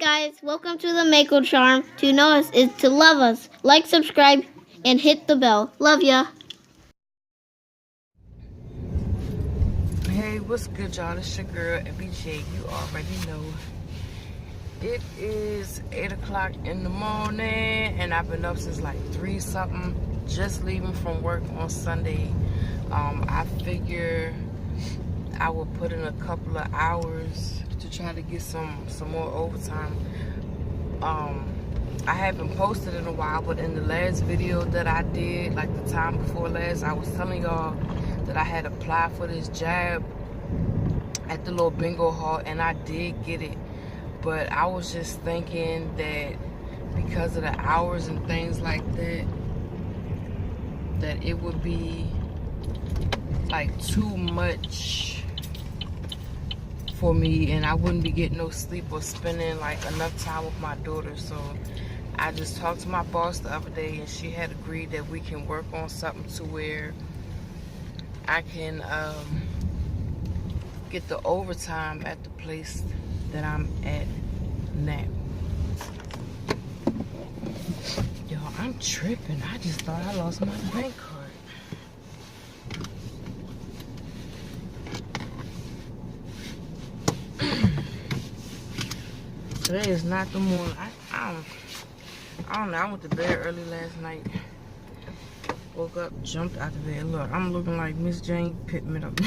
guys, welcome to the Mako Charm. To know us is to love us. Like, subscribe, and hit the bell. Love ya. Hey, what's good, y'all? It's your girl, BJ. You already know. It is 8 o'clock in the morning, and I've been up since like 3 something, just leaving from work on Sunday. I figure I will put in a couple of hours to try to get some more overtime. I haven't posted in a while, but in the last video that I did, like the time before last, I was telling y'all that I had applied for this job at the little bingo hall, and I did get it. But I was just thinking that because of the hours and things like that, that it would be like too much for me, and I wouldn't be getting no sleep or spending like enough time with my daughter. So I just talked to my boss the other day, and she had agreed that we can work on something to where I can get the overtime at the place that I'm at now. Yo, I'm tripping. I just thought I lost my bank card. Today is not the morning. I don't know. I went to bed early last night. Woke up, jumped out of bed. Look, I'm looking like Miss Jane Pittman up,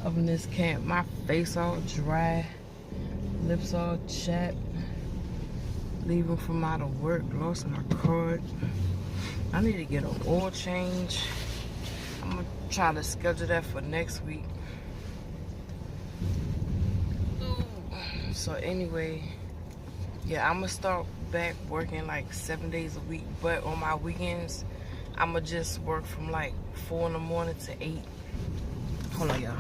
up in this camp. My face all dry, lips all chapped. Leaving from out of work, lost my card. I need to get an oil change. I'm gonna try to schedule that for next week. So anyway, yeah, I'm gonna start back working like 7 days a week, but on my weekends, I'm gonna just work from like 4 in the morning to 8. Hold on, y'all.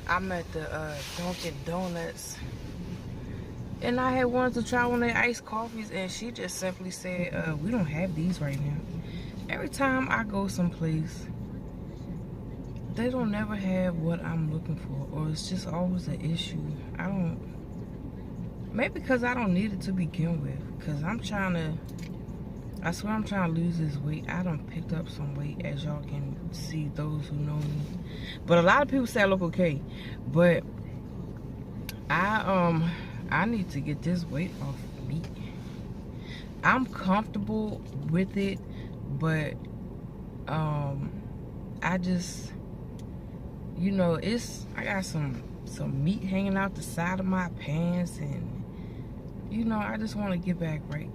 I'm at the Dunkin' Donuts, and I had wanted to try one of their iced coffees, and she just simply said, we don't have these right now. Every time I go someplace, they don't never have what I'm looking for, or it's just always an issue. Maybe because I don't need it to begin with, because I swear I'm trying to lose this weight. I done picked up some weight, as y'all can see, those who know me. But a lot of people say I look okay, but I need to get this weight off me. I'm comfortable with it, but I just, you know, I got some meat hanging out the side of my pants, and you know, I just want to get back right.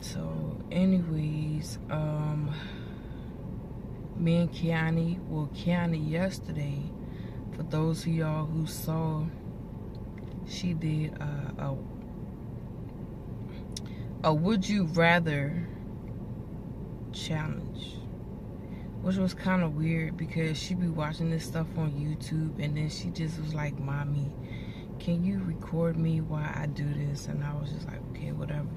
So anyways, me and Kiani yesterday, for those of y'all who saw, she did a would you rather challenge, which was kind of weird because she be watching this stuff on YouTube, and then she just was like, "Mommy, can you record me while I do this?" And I was just like, okay, whatever.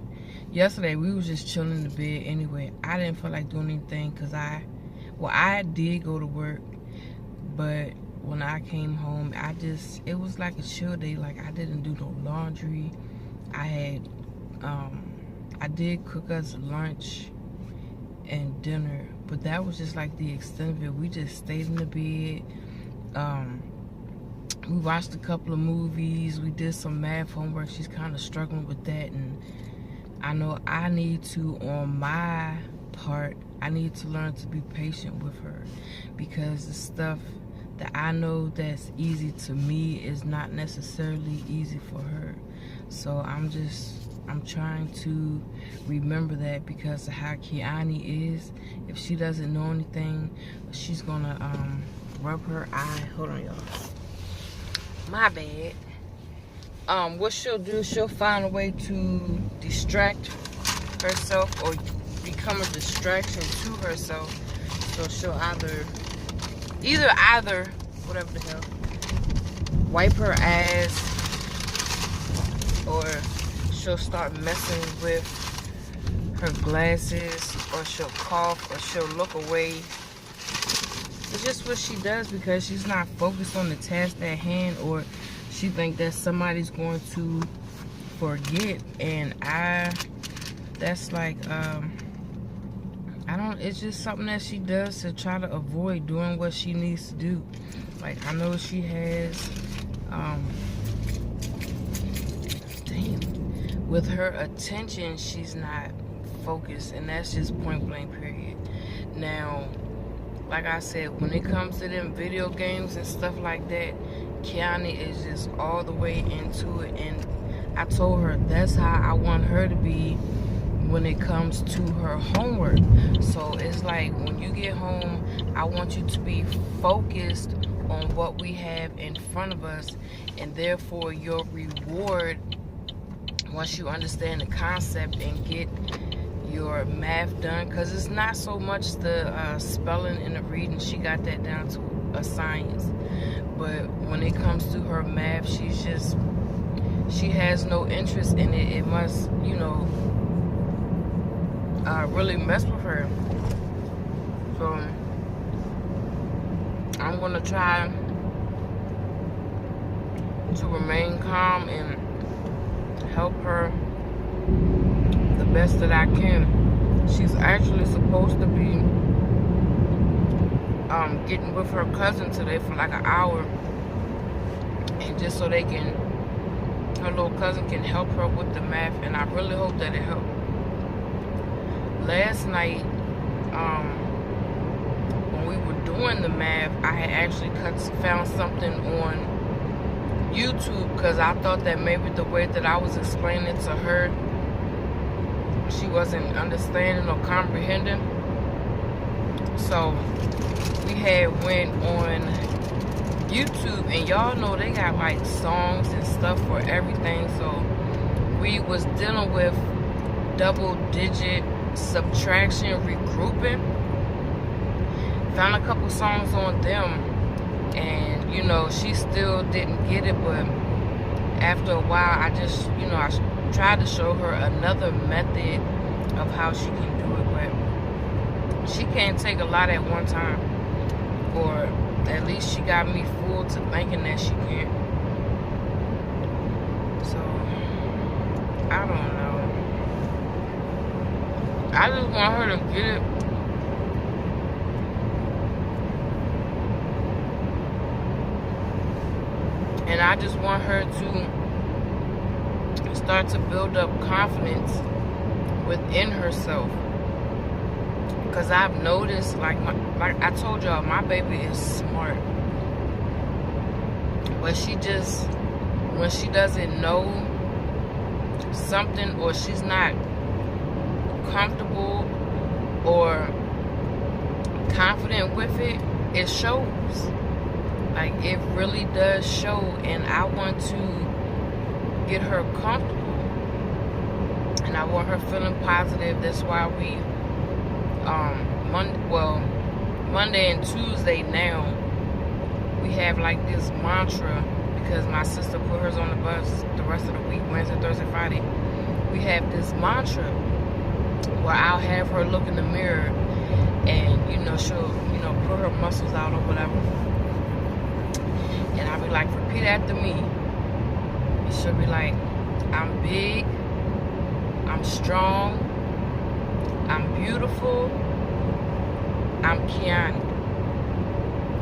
Yesterday we was just chilling in the bed anyway. I didn't feel like doing anything because I did go to work, but when I came home, it was like a chill day. Like, I didn't do no laundry. I did cook us lunch and dinner, but that was just like the extent of it. We just stayed in the bed. We watched a couple of movies. We did some math homework. She's kind of struggling with that, and I know I need to, on my part, I need to learn to be patient with her, because the stuff that I know that's easy to me is not necessarily easy for her. So I'm trying to remember that, because of how Kiani is. If she doesn't know anything, she's gonna rub her eye. Hold on, y'all. My bad. What she'll do, she'll find a way to distract herself or become a distraction to herself. So she'll either, whatever the hell, wipe her ass, or she'll start messing with her glasses, or she'll cough, or she'll look away. It's just what she does, because she's not focused on the task at hand, or she think that somebody's going to forget, and that's like, I don't, it's just something that she does to try to avoid doing what she needs to do. Like, I know she has, with her attention, she's not focused, and that's just point blank, period. Now, like I said, when it comes to them video games and stuff like that, Kiani is just all the way into it, and I told her that's how I want her to be when it comes to her homework. So it's like, when you get home, I want you to be focused on what we have in front of us, and therefore your reward, once you understand the concept and get your math done, because it's not so much the spelling and the reading, she got that down to a science, but when it comes to her math, she has no interest in it. It must, you know, really mess with her. So I'm gonna try to remain calm and help her the best that I can. She's actually supposed to be getting with her cousin today for like an hour, and just so her little cousin can help her with the math, and I really hope that it helps. Last night, when we were doing the math, I had actually found something on YouTube, because I thought that maybe the way that I was explaining it to her, she wasn't understanding or comprehending. So we had went on YouTube, and y'all know they got like songs and stuff for everything. So we was dealing with double digit subtraction regrouping. Found a couple songs on them, and you know, she still didn't get it, but after a while I just, you know, I tried to show her another method of how she can do it, but she can't take a lot at one time, or at least she got me fooled to thinking that she can. So I don't know, I just want her to get it. And I just want her to start to build up confidence within herself. Because I've noticed, like I told y'all, my baby is smart. But she just, when she doesn't know something, or she's not comfortable or confident with it, it shows. Like, it really does show, and I want to get her comfortable, and I want her feeling positive. That's why we Monday and Tuesday now, we have like this mantra, because my sister put hers on the bus the rest of the week, Wednesday, Thursday, Friday. We have this mantra where I'll have her look in the mirror, and you know, she'll, you know, put her muscles out or whatever, and I'll be like, repeat after me. And she'll be like, I'm big, I'm strong, I'm beautiful, I'm Kiani.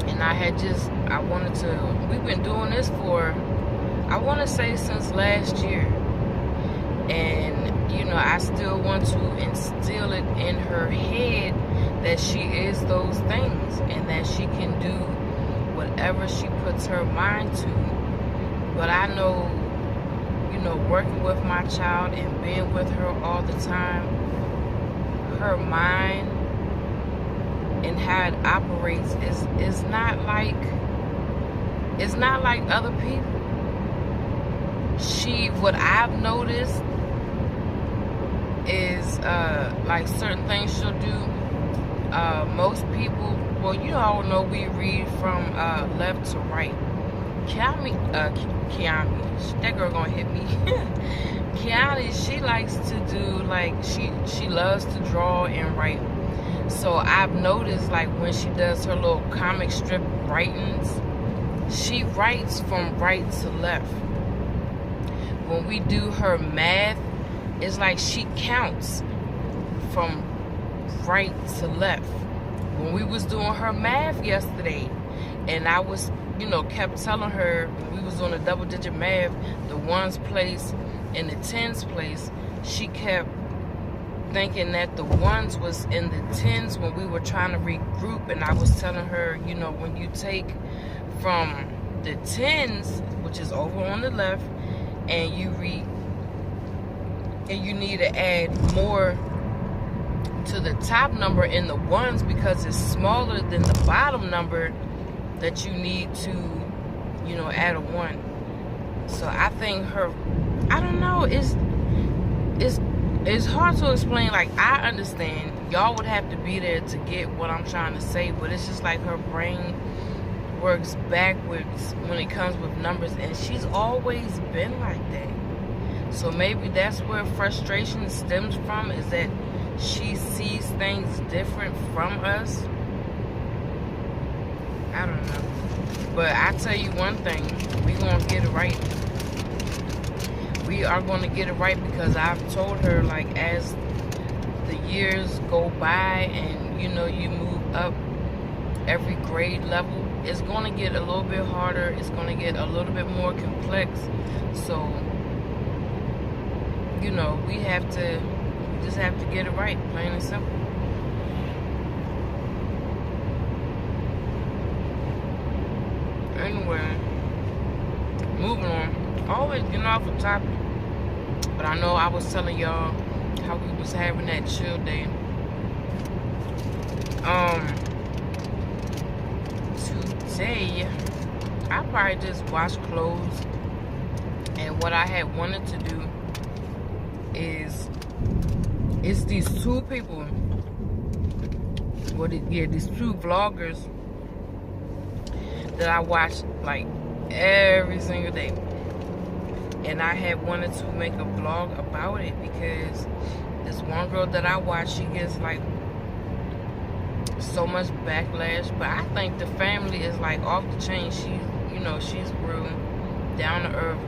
And I wanted to, we've been doing this for, I want to say since last year. And, you know, I still want to instill it in her head that she is those things, and that she can do whatever she puts her mind to. But I know, you know, working with my child and being with her all the time, her mind and how it operates is not like, it's not like other people. What I've noticed is like certain things she'll do. Most people, well, you all know we read from left to right. Kiani, that girl gonna hit me. Kiani, she likes to do, like, she loves to draw and write. So I've noticed, like, when she does her little comic strip writings, she writes from right to left. When we do her math, it's like she counts from right to left. When we was doing her math yesterday, and I was, kept telling her when we was doing the double-digit math, the ones place and the tens place, she kept thinking that the ones was in the tens when we were trying to regroup, and I was telling her, when you take from the tens, which is over on the left, and you need to add more to the top number in the ones because it's smaller than the bottom number that you need to, add a 1. So I think I don't know, it's hard to explain. Like, I understand y'all would have to be there to get what I'm trying to say, but it's just like her brain works backwards when it comes with numbers, and she's always been like that. So maybe that's where frustration stems from, is that she sees things different from us. I don't know. But I tell you one thing, we're going to get it right. We are going to get it right, because I've told her, like, as the years go by and, you move up every grade level, it's going to get a little bit harder. It's going to get a little bit more complex. So, we just have to get it right, plain and simple. Anyway, moving on. Always getting off the topic, but I know I was telling y'all how we was having that chill day. Today I probably just washed clothes, and what I had wanted to do is, it's these two people, these two vloggers that I watch like every single day, and I had wanted to make a vlog about it because this one girl that I watch, she gets like so much backlash, but I think the family is like off the chain. She's real down to earth.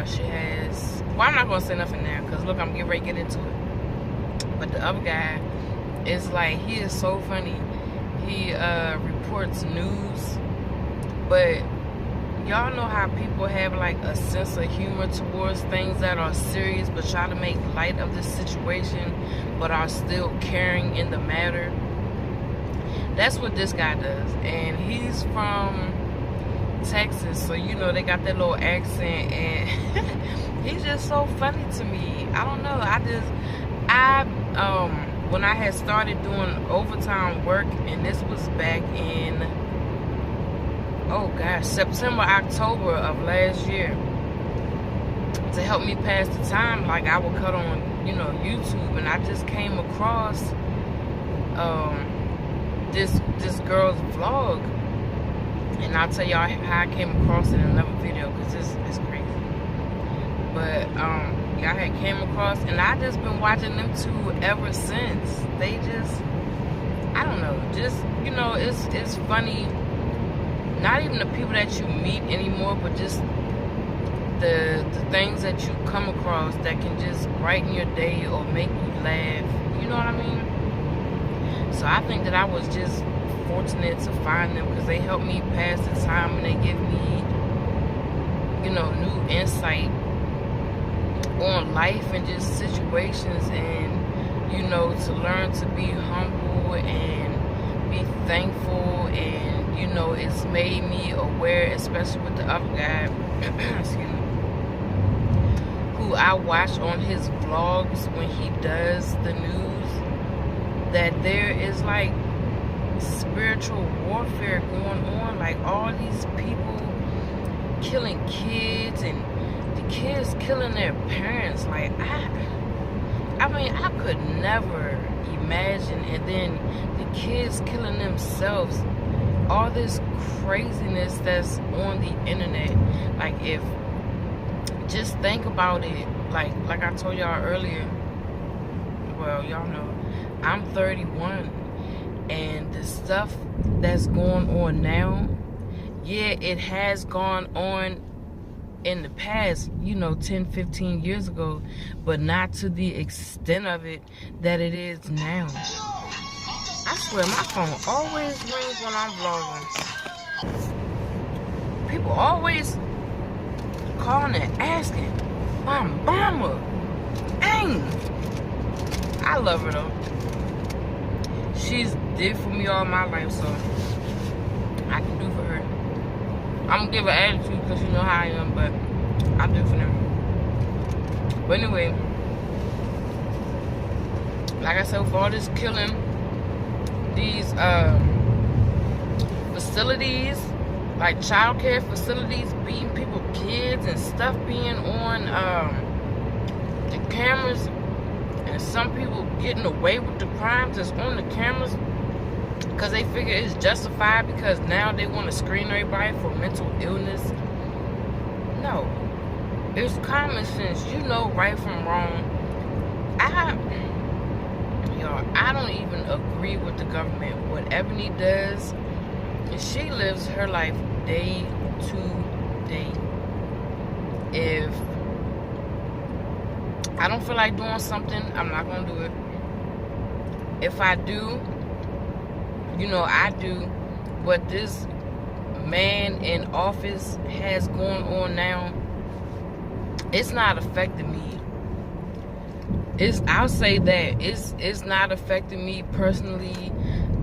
She has, I'm not gonna say nothing now, because look, I'm getting ready to get into it. But the other guy is like, he is so funny. He reports news, but y'all know how people have like a sense of humor towards things that are serious, but try to make light of the situation, but are still caring in the matter. That's what this guy does, and he's from Texas, so they got that little accent, and he's just so funny to me. I don't know, when I had started doing overtime work, and this was back in, September, October of last year, to help me pass the time, like I would cut on, YouTube, and I just came across this girl's vlog, and I'll tell y'all how I came across it in another video, because it's crazy. But y'all had came across, and I just been watching them two ever since. They just, I don't know, just, it's funny. Not even the people that you meet anymore, but just the things that you come across that can just brighten your day or make you laugh. You know what I mean? So I think that I was just fortunate to find them, because they help me pass the time, and they give me, new insight on life and just situations, and to learn to be humble and be thankful. And it's made me aware, especially with the other guy excuse me, who I watch on his vlogs when he does the news, that there is like spiritual warfare going on. Like, all these people killing kids, and the kids killing their parents. Like, I mean, I could never imagine. And then the kids killing themselves. All this craziness that's on the internet. Like, just think about it. Like I told y'all earlier, well, y'all know, I'm 31, and the stuff that's going on now Yeah, it has gone on in the past, 10, 15 years ago, but not to the extent of it that it is now. I swear my phone always rings when I'm vlogging. People always calling and asking, Mama, dang. I love her though. She's did for me all my life, so I can do for her. I'm gonna give her attitude because you know how I am, but I do for them. But anyway, like I said, for all this killing, these facilities, like childcare facilities, beating people, kids and stuff being on the cameras, and some people getting away with the crimes that's on the cameras because they figure it's justified because now they want to screen everybody for mental illness. No, it's common sense. You know right from wrong. I don't even agree with the government. What Ebony does is she lives her life day to day. If I don't feel like doing something, I'm not gonna do it. If I do, I do. What this man in office has going on now, it's not affecting me. I'll say that it's not affecting me personally.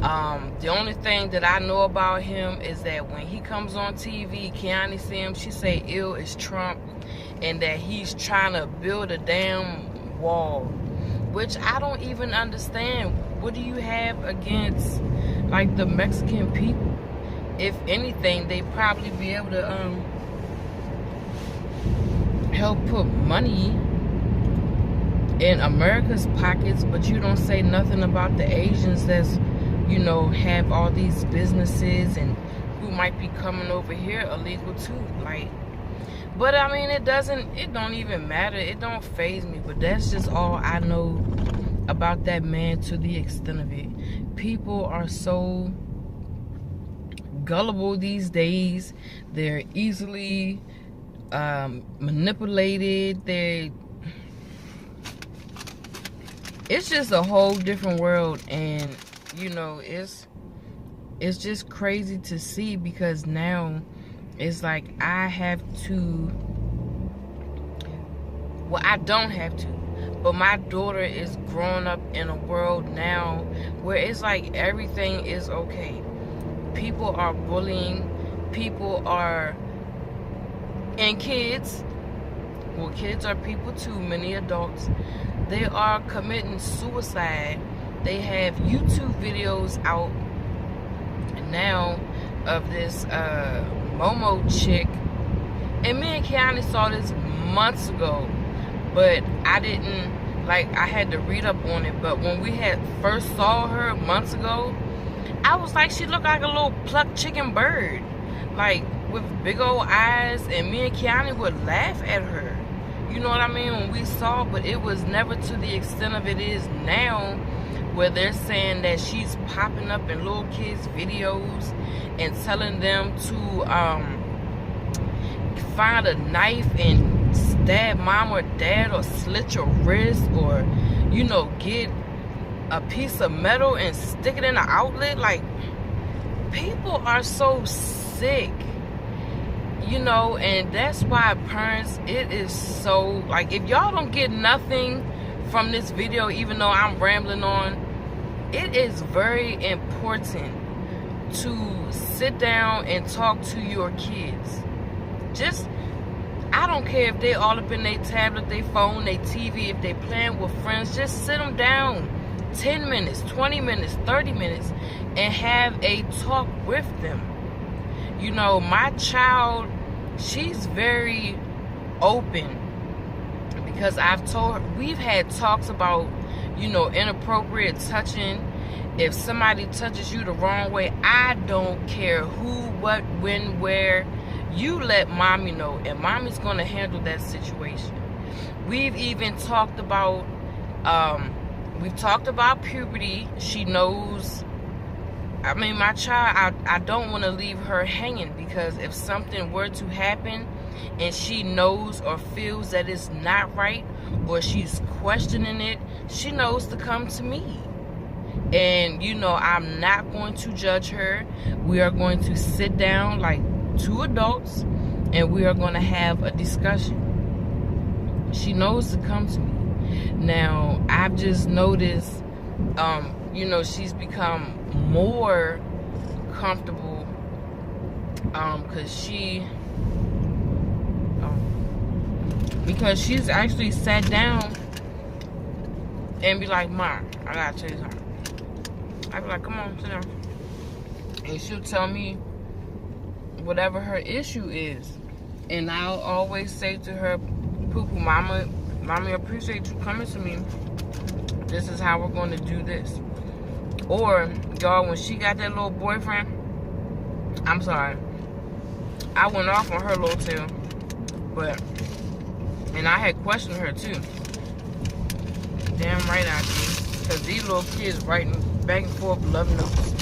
The only thing that I know about him is that when he comes on TV, Kiani see him, she say ill is Trump, and that he's trying to build a damn wall, which I don't even understand. What do you have against like the Mexican people? If anything, they probably be able to help put money in America's pockets, but you don't say nothing about the Asians that's, have all these businesses and who might be coming over here illegal too. Like, but I mean, it don't even matter. It don't faze me, but that's just all I know about that man to the extent of it. People are so gullible these days. They're easily manipulated. It's just a whole different world, and it's just crazy to see, because now it's like I don't have to, but my daughter is growing up in a world now where it's like everything is okay. People are bullying, and kids are people too, many adults, they are committing suicide. They have YouTube videos out now of this MoMo chick, and me and Kiani saw this months ago, but I had to read up on it. But when we had first saw her months ago, I was like, she looked like a little plucked chicken bird, like with big old eyes, and me and Kiani would laugh at her. You know what I mean? When we saw, but it was never to the extent of it is now, where they're saying that she's popping up in little kids' videos and telling them to find a knife and stab mom or dad, or slit your wrist, or get a piece of metal and stick it in the outlet. Like, people are so sick. And that's why parents, it is so, like, if y'all don't get nothing from this video, even though I'm rambling on, it is very important to sit down and talk to your kids. I don't care if they all up in their tablet, their phone, their TV, if they playing with friends, just sit them down 10 minutes, 20 minutes, 30 minutes, and have a talk with them. My child, she's very open, because I've told her, we've had talks about, inappropriate touching. If somebody touches you the wrong way, I don't care who, what, when, where, you let mommy know, and mommy's gonna handle that situation. We've even talked about puberty. She knows I mean, my child, I don't want to leave her hanging, because if something were to happen and she knows or feels that it's not right, or she's questioning it, she knows to come to me. And, you know, I'm not going to judge her. We are going to sit down like two adults, and we are going to have a discussion. She knows to come to me. Now, I've just noticed, you know, she's become more comfortable, because she's actually sat down and be like, Mom, I gotta tell you something. I be like, come on, sit down. And she'll tell me whatever her issue is. And I'll always say to her, Poo-poo, Mommy, appreciate you coming to me. This is how we're going to do this. Or, y'all, when she got that little boyfriend, I'm sorry, I went off on her little tail. But, and I had questioned her too. Damn right I did. Because these little kids writing back and forth love notes.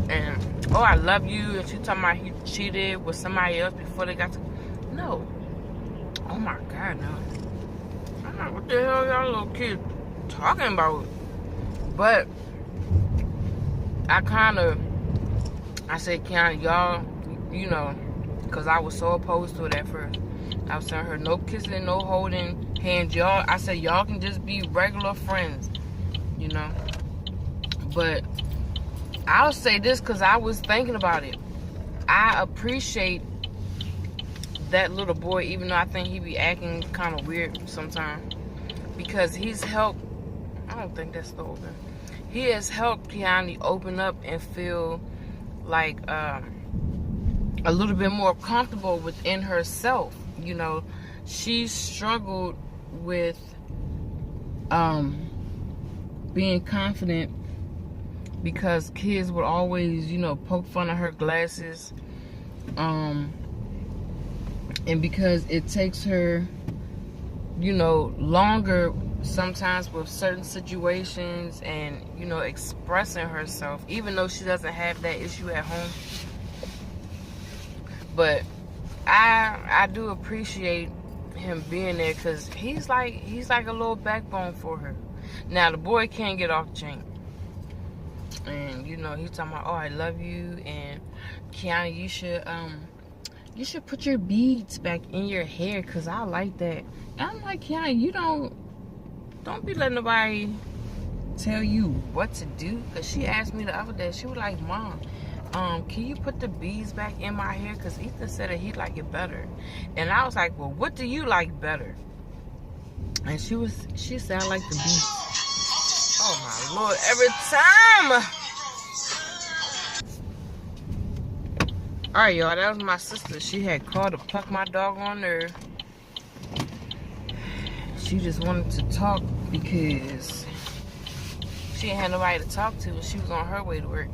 And, oh, I love you. And she talking about he cheated with somebody else before they got to. No. Oh my God, no. I'm like, what the hell y'all little kids talking about? But I said, Kiana, y'all, you know, because I was so opposed to it at first. I was telling her, no kissing, no holding hands. Y'all, I said, y'all can just be regular friends, you know. But I'll say this because I was thinking about it. I appreciate that little boy, even though I think he be acting kind of weird sometimes, because he's helped. I don't think that's still open. He has helped Kiani open up and feel like a little bit more comfortable within herself. You know, she struggled with being confident because kids would always, you know, poke fun of her glasses. And because it takes her, you know, longer sometimes with certain situations and, you know, expressing herself, even though she doesn't have that issue at home. But I do appreciate him being there, because he's like a little backbone for her. Now, the boy can't get off the chain. And, you know, he's talking about, oh, I love you, and Kiana, you should put your beads back in your hair, because I like that. And I'm like, Kiana, you don't be letting nobody tell you what to do. Because she asked me the other day, she was like, Mom, can you put the beads back in my hair? Because Ethan said that he'd like it better. And I was like, well, what do you like better? And she said, I like the beads. Oh my Lord, every time. Alright, y'all, that was my sister. She had called to pluck my dog on nerve. She just wanted to talk because she didn't have nobody to talk to, and she was on her way to work.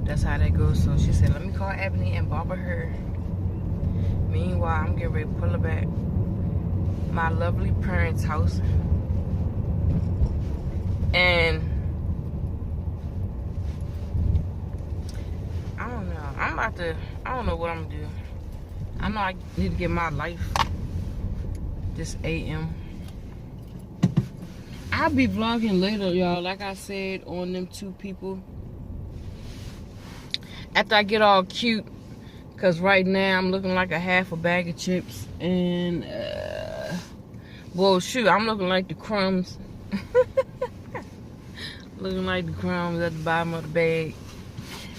That's how that goes. So she said, let me call Ebony and bother her. Meanwhile, I'm getting ready to pull her back my lovely parents' house. And I don't know. I don't know what I'm gonna do. I know I need to get my life this AM. I'll be vlogging later, y'all. Like I said, on them two people. After I get all cute. Because right now, I'm looking like a half a bag of chips. And, well, shoot, I'm looking like the crumbs. Looking like the crumbs at the bottom of the bag.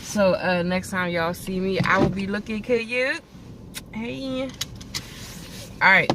So, next time y'all see me, I will be looking cute. Hey. Alright.